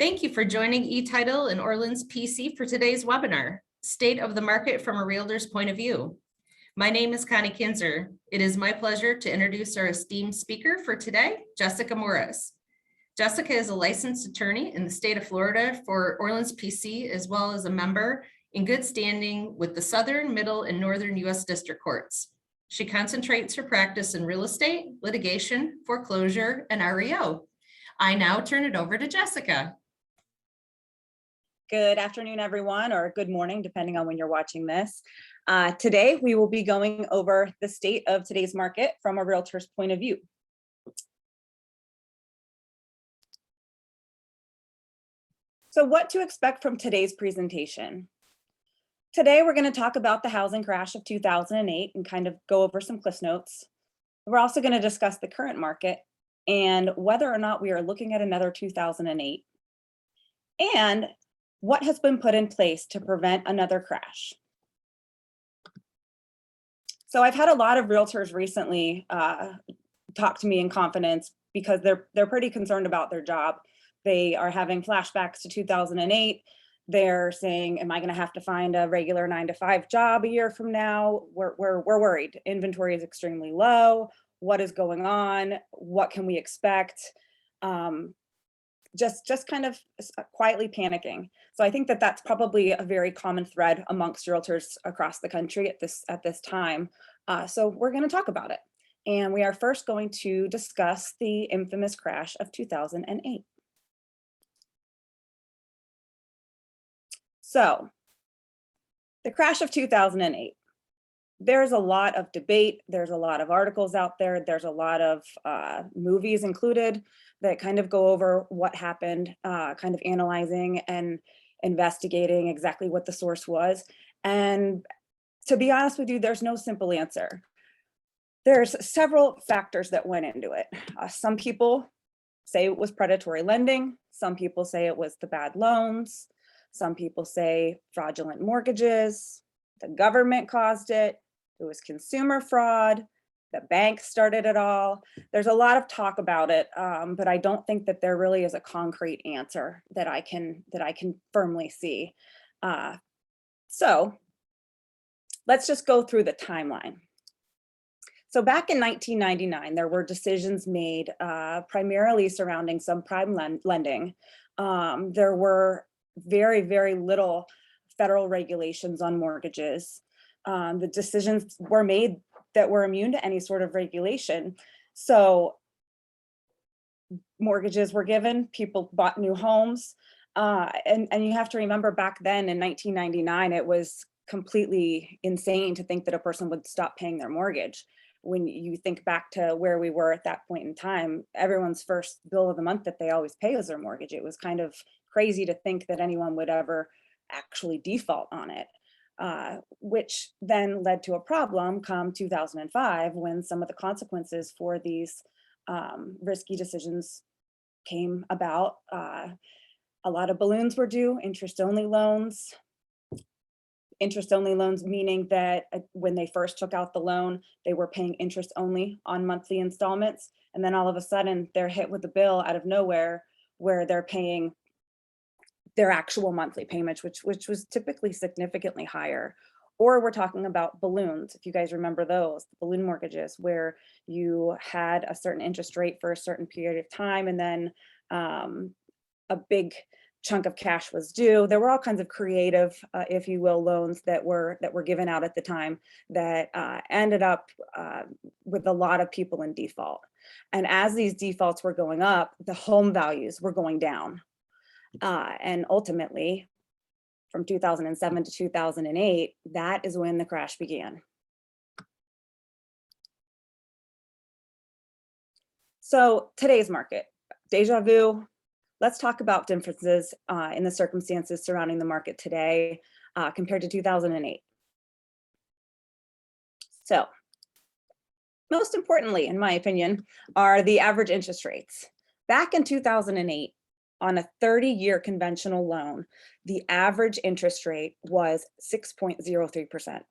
Thank you for joining eTitle and Orland's PC for today's webinar, State of the Market from a Realtor's Point of View. My name is Connie Kinzer. It is my pleasure to introduce our esteemed speaker for today, Jessica Morris. Jessica is a licensed attorney in the state of Florida for Orland's PC, as well as a member in good standing with the Southern, Middle, and Northern U.S. District Courts. She concentrates her practice in real estate, litigation, foreclosure, and REO. I now turn it over to Jessica. Good afternoon, everyone, or good morning, depending on when you're watching this. Today, we will be going over the state of today's market from a realtor's point of view. So what to expect from today's presentation? Today, we're going to talk about the housing crash of 2008 and kind of go over some Cliff Notes. We're also going to discuss the current market and whether or not we are looking at another 2008. And what has been put in place to prevent another crash? So I've had a lot of realtors recently talk to me in confidence because they're pretty concerned about their job. They are having flashbacks to 2008. They're saying, am I going to have to find a regular 9-to-5 job a year from now? We're worried. Inventory is extremely low. What is going on? What can we expect? Just kind of quietly panicking. So I think that that's probably a very common thread amongst realtors across the country at this time. So we're going to talk about it. And we are first going to discuss the infamous crash of 2008. So the crash of 2008. There's a lot of debate. There's a lot of articles out there. There's a lot of movies included that kind of go over what happened, kind of analyzing and investigating exactly what the source was. And to be honest with you, there's no simple answer. There's several factors that went into it. Some people say it was predatory lending. Some people say it was the bad loans. Some people say fraudulent mortgages. The government caused it. It was consumer fraud. The bank started it all. There's a lot of talk about it, but I don't think that there really is a concrete answer that I can firmly see. So let's just go through the timeline. So back in 1999, there were decisions made primarily surrounding subprime lending. There were very, very little federal regulations on mortgages. The decisions were made that were immune to any sort of regulation. So mortgages were given, people bought new homes. And you have to remember back then in 1999, it was completely insane to think that a person would stop paying their mortgage. When you think back to where we were at that point in time, everyone's first bill of the month that they always pay is their mortgage. It was kind of crazy to think that anyone would ever actually default on it. Which then led to a problem come 2005 when some of the consequences for these risky decisions came about. A lot of balloons were due, interest-only loans. Interest-only loans meaning that when they first took out the loan, they were paying interest only on monthly installments. And then all of a sudden they're hit with a bill out of nowhere where they're paying their actual monthly payments, which was typically significantly higher. Or we're talking about balloons, if you guys remember those, the balloon mortgages, where you had a certain interest rate for a certain period of time, and then a big chunk of cash was due. There were all kinds of creative, if you will, loans that were given out at the time that ended up with a lot of people in default. And as these defaults were going up, the home values were going down. And ultimately, from 2007 to 2008, that is when the crash began. So today's market, deja vu. Let's talk about differences in the circumstances surrounding the market today compared to 2008. So most importantly, in my opinion, are the average interest rates. Back in 2008, on a 30-year conventional loan, the average interest rate was 6.03%.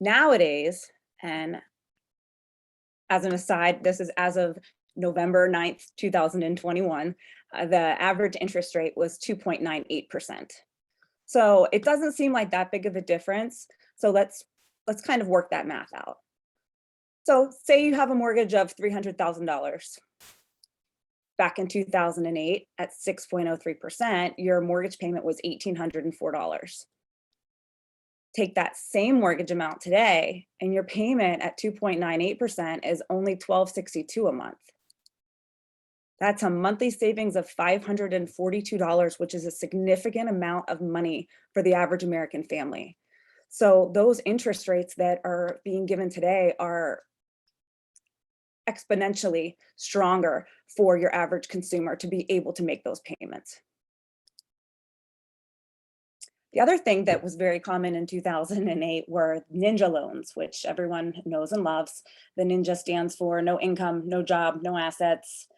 Nowadays, and as an aside, this is as of November 9th, 2021, the average interest rate was 2.98%. So it doesn't seem like that big of a difference. So let's kind of work that math out. So say you have a mortgage of $300,000. Back in 2008 at 6.03%, your mortgage payment was $1,804. Take that same mortgage amount today, and your payment at 2.98% is only $1,262 a month. That's a monthly savings of $542, which is a significant amount of money for the average American family. So those interest rates that are being given today are exponentially stronger for your average consumer to be able to make those payments. The other thing that was very common in 2008 were ninja loans, which everyone knows and loves. The ninja stands for no income, no job, no assets.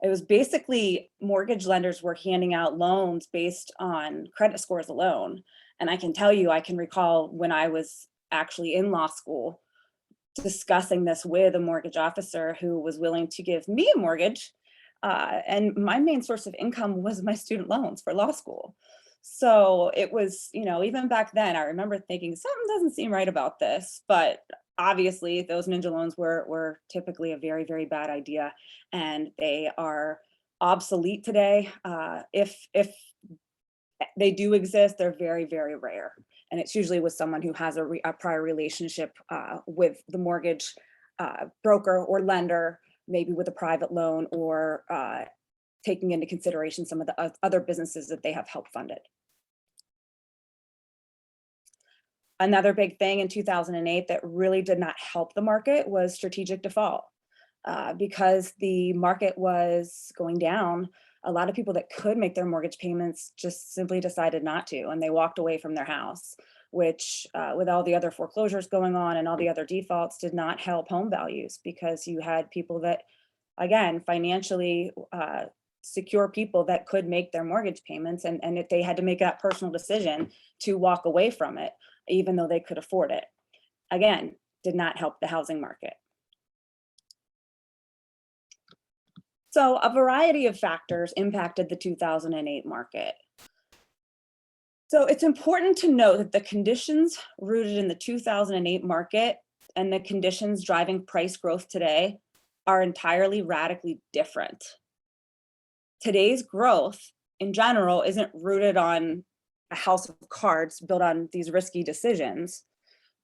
It was basically mortgage lenders were handing out loans based on credit scores alone. And I can tell you, I can recall when I was actually in law school, discussing this with a mortgage officer who was willing to give me a mortgage. And my main source of income was my student loans for law school. So it was, even back then, I remember thinking something doesn't seem right about this, but obviously those ninja loans were typically a very, very bad idea, and they are obsolete today. If they do exist, they're very, very rare. And it's usually with someone who has a prior relationship with the mortgage broker or lender, maybe with a private loan, or taking into consideration some of the other businesses that they have helped funded. Another big thing in 2008 that really did not help the market was strategic default. Because the market was going down, a lot of people that could make their mortgage payments just simply decided not to, and they walked away from their house, which with all the other foreclosures going on and all the other defaults did not help home values, because you had people that, again, financially secure people that could make their mortgage payments, and if they had to make that personal decision to walk away from it, even though they could afford it, again, did not help the housing market. So a variety of factors impacted the 2008 market. So it's important to note that the conditions rooted in the 2008 market and the conditions driving price growth today are entirely radically different. Today's growth in general isn't rooted on a house of cards built on these risky decisions,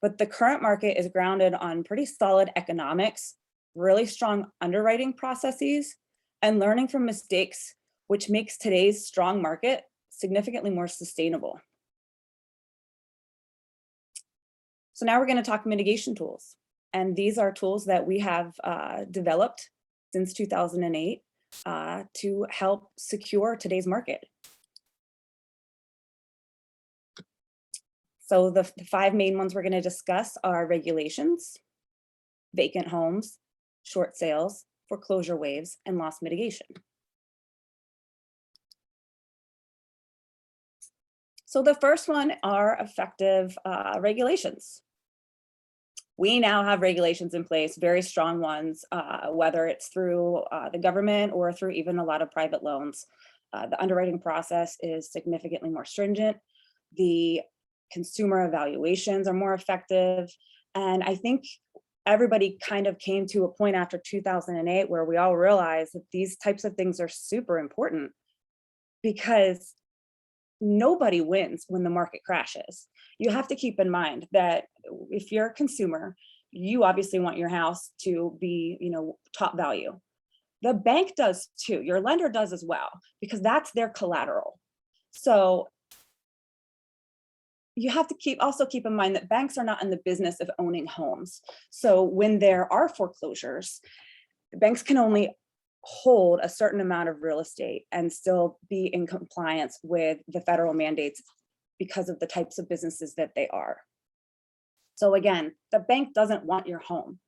but the current market is grounded on pretty solid economics, really strong underwriting processes, and learning from mistakes, which makes today's strong market significantly more sustainable. So now we're going to talk mitigation tools. And these are tools that we have developed since 2008 to help secure today's market. So the 5 main ones we're going to discuss are regulations, vacant homes, short sales, foreclosure waves, and loss mitigation. So the first one are effective regulations. We now have regulations in place, very strong ones, whether it's through the government or through even a lot of private loans. The underwriting process is significantly more stringent. The consumer evaluations are more effective. And I think everybody kind of came to a point after 2008 where we all realized that these types of things are super important, because nobody wins when the market crashes. You have to keep in mind that if you're a consumer, you obviously want your house to be, top value. The bank does too. Your lender does as well, because that's their collateral. So you have to also keep in mind that banks are not in the business of owning homes. So when there are foreclosures, banks can only hold a certain amount of real estate and still be in compliance with the federal mandates because of the types of businesses that they are. So again, the bank doesn't want your home.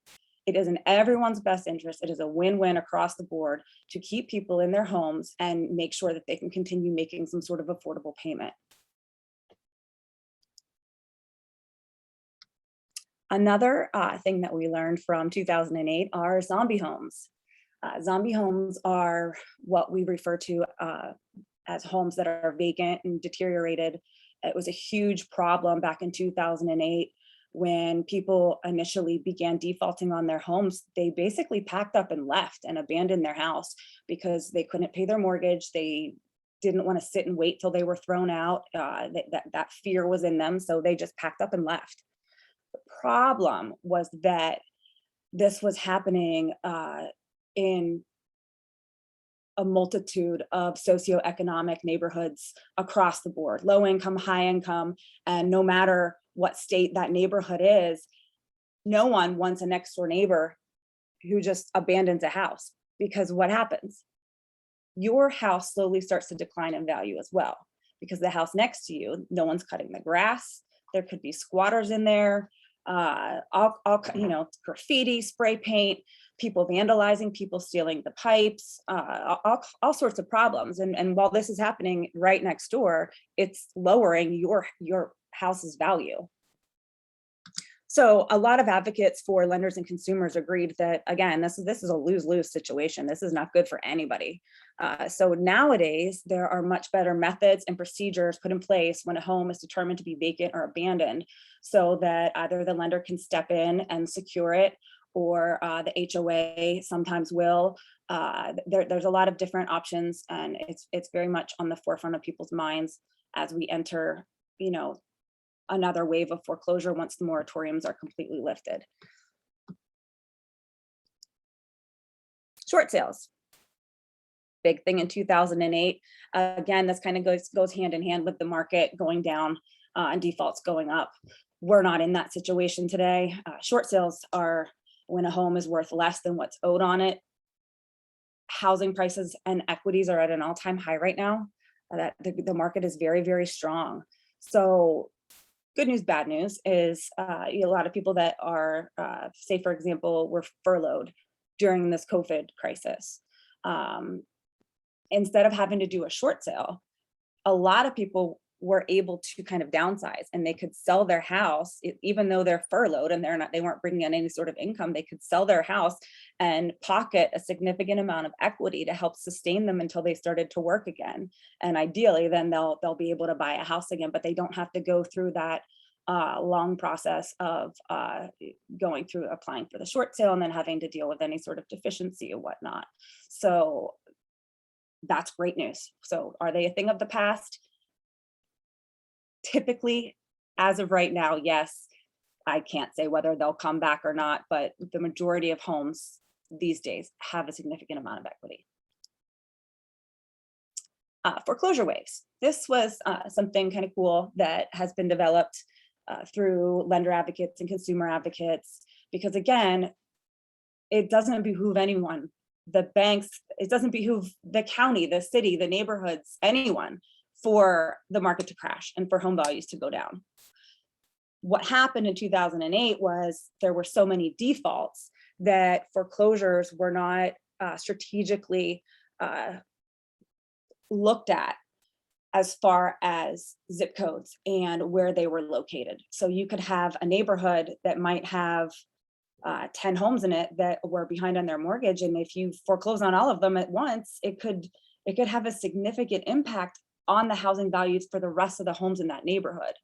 It is in everyone's best interest. It is a win-win across the board to keep people in their homes and make sure that they can continue making some sort of affordable payment. Another thing that we learned from 2008 are zombie homes. Zombie homes are what we refer to as homes that are vacant and deteriorated. It was a huge problem back in 2008 when people initially began defaulting on their homes. They basically packed up and left and abandoned their house because they couldn't pay their mortgage. They didn't want to sit and wait till they were thrown out. That fear was in them, so they just packed up and left. The problem was that this was happening in a multitude of socioeconomic neighborhoods across the board, low income, high income, and no matter what state that neighborhood is, no one wants a next door neighbor who just abandons a house, because what happens? Your house slowly starts to decline in value as well, because the house next to you, no one's cutting the grass. There could be squatters in there, all graffiti, spray paint, people vandalizing, people stealing the pipes, all sorts of problems. And while this is happening right next door, it's lowering your house's value. So a lot of advocates for lenders and consumers agreed that, again, this is a lose-lose situation. This is not good for anybody. So nowadays, there are much better methods and procedures put in place when a home is determined to be vacant or abandoned, so that either the lender can step in and secure it, or the HOA sometimes will. There's a lot of different options, and it's very much on the forefront of people's minds as we enter, another wave of foreclosure once the moratoriums are completely lifted. Short sales, big thing in 2008. Again, this kind of goes hand in hand with the market going down and defaults going up. We're not in that situation today. Short sales are when a home is worth less than what's owed on it. Housing prices and equities are at an all-time high right now. That the market is very, very strong. So good news, bad news is a lot of people that are, say, for example, were furloughed during this COVID crisis. Instead of having to do a short sale, a lot of people were able to kind of downsize, and they could sell their house, even though they're furloughed and they weren't bringing in any sort of income. They could sell their house and pocket a significant amount of equity to help sustain them until they started to work again. And ideally, then they'll be able to buy a house again, but they don't have to go through that long process of going through applying for the short sale and then having to deal with any sort of deficiency or whatnot. So that's great news. So are they a thing of the past? Typically, as of right now, yes. I can't say whether they'll come back or not, but the majority of homes these days have a significant amount of equity. Foreclosure waves. This was something kind of cool that has been developed through lender advocates and consumer advocates, because again, it doesn't behoove anyone, the banks, it doesn't behoove the county, the city, the neighborhoods, anyone, for the market to crash and for home values to go down. What happened in 2008 was there were so many defaults that foreclosures were not strategically looked at as far as zip codes and where they were located. So you could have a neighborhood that might have 10 homes in it that were behind on their mortgage, and if you foreclose on all of them at once, it could have a significant impact on the housing values for the rest of the homes in that neighborhood,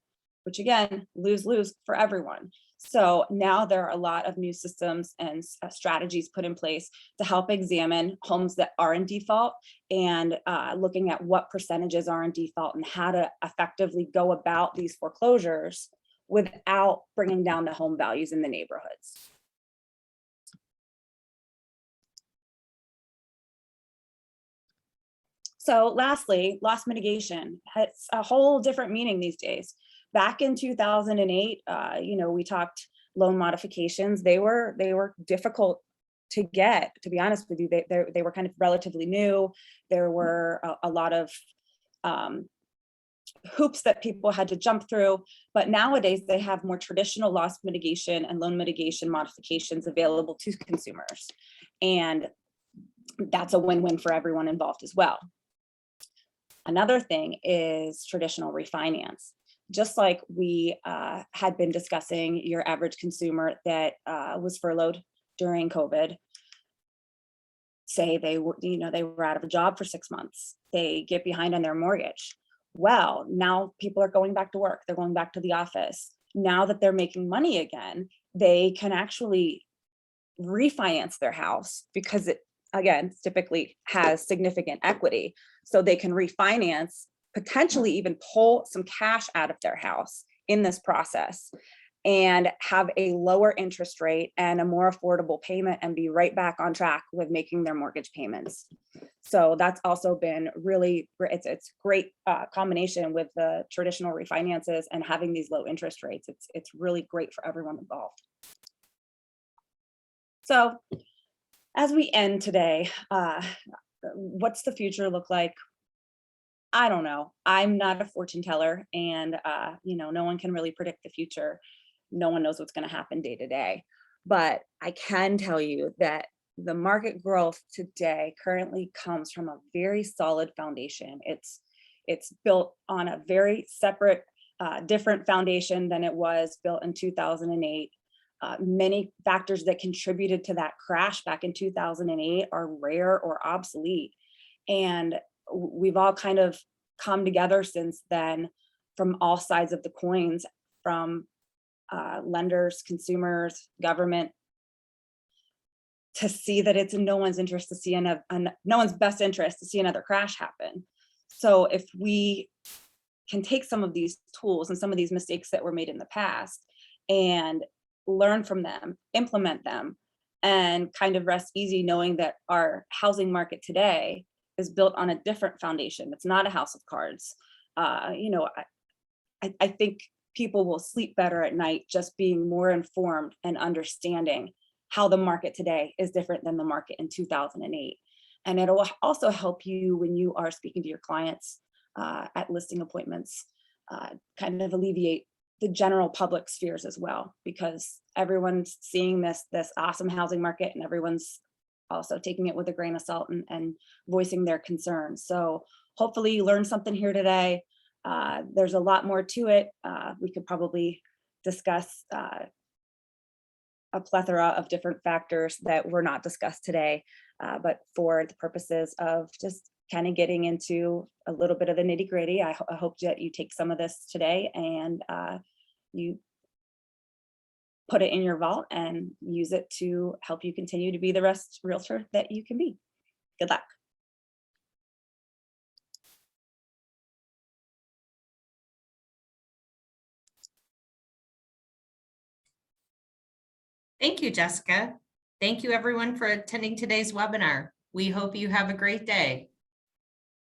which again, lose-lose for everyone. So now there are a lot of new systems and strategies put in place to help examine homes that are in default, and looking at what percentages are in default and how to effectively go about these foreclosures without bringing down the home values in the neighborhoods. So lastly, loss mitigation. It's a whole different meaning these days. Back in 2008, we talked loan modifications. They were difficult to get, to be honest with you. They were kind of relatively new. There were a lot of hoops that people had to jump through, but nowadays they have more traditional loss mitigation and loan mitigation modifications available to consumers. And that's a win-win for everyone involved as well. Another thing is traditional refinance. Just like we had been discussing your average consumer that was furloughed during COVID, say they were, they were out of a job for 6 months, they get behind on their mortgage. Well, now people are going back to work, they're going back to the office. Now that they're making money again, they can actually refinance their house because it, again, typically has significant equity. So they can refinance, potentially even pull some cash out of their house in this process and have a lower interest rate and a more affordable payment and be right back on track with making their mortgage payments. So that's also been really, it's great combination with the traditional refinances and having these low interest rates. It's really great for everyone involved. So as we end today, what's the future look like? I don't know. I'm not a fortune teller, and no one can really predict the future. No one knows what's going to happen day to day. But I can tell you that the market growth today currently comes from a very solid foundation. It's built on a very separate, different foundation than it was built in 2008. Many factors that contributed to that crash back in 2008 are rare or obsolete. And we've all kind of come together since then from all sides of the coins, from lenders, consumers, government, to see that it's in no one's interest to see no one's best interest to see another crash happen. So if we can take some of these tools and some of these mistakes that were made in the past and learn from them, implement them, and kind of rest easy knowing that our housing market today is built on a different foundation. It's not a house of cards. I think people will sleep better at night just being more informed and understanding how the market today is different than the market in 2008. And it'll also help you when you are speaking to your clients at listing appointments, kind of alleviate the general public spheres as well, because everyone's seeing this awesome housing market and everyone's also taking it with a grain of salt and voicing their concerns. So hopefully you learned something here today. There's a lot more to it. We could probably discuss a plethora of different factors that were not discussed today, but for the purposes of just kind of getting into a little bit of the nitty gritty, I hope that you take some of this today and you put it in your vault and use it to help you continue to be the best realtor that you can be. Good luck. Thank you, Jessica. Thank you everyone for attending today's webinar. We hope you have a great day.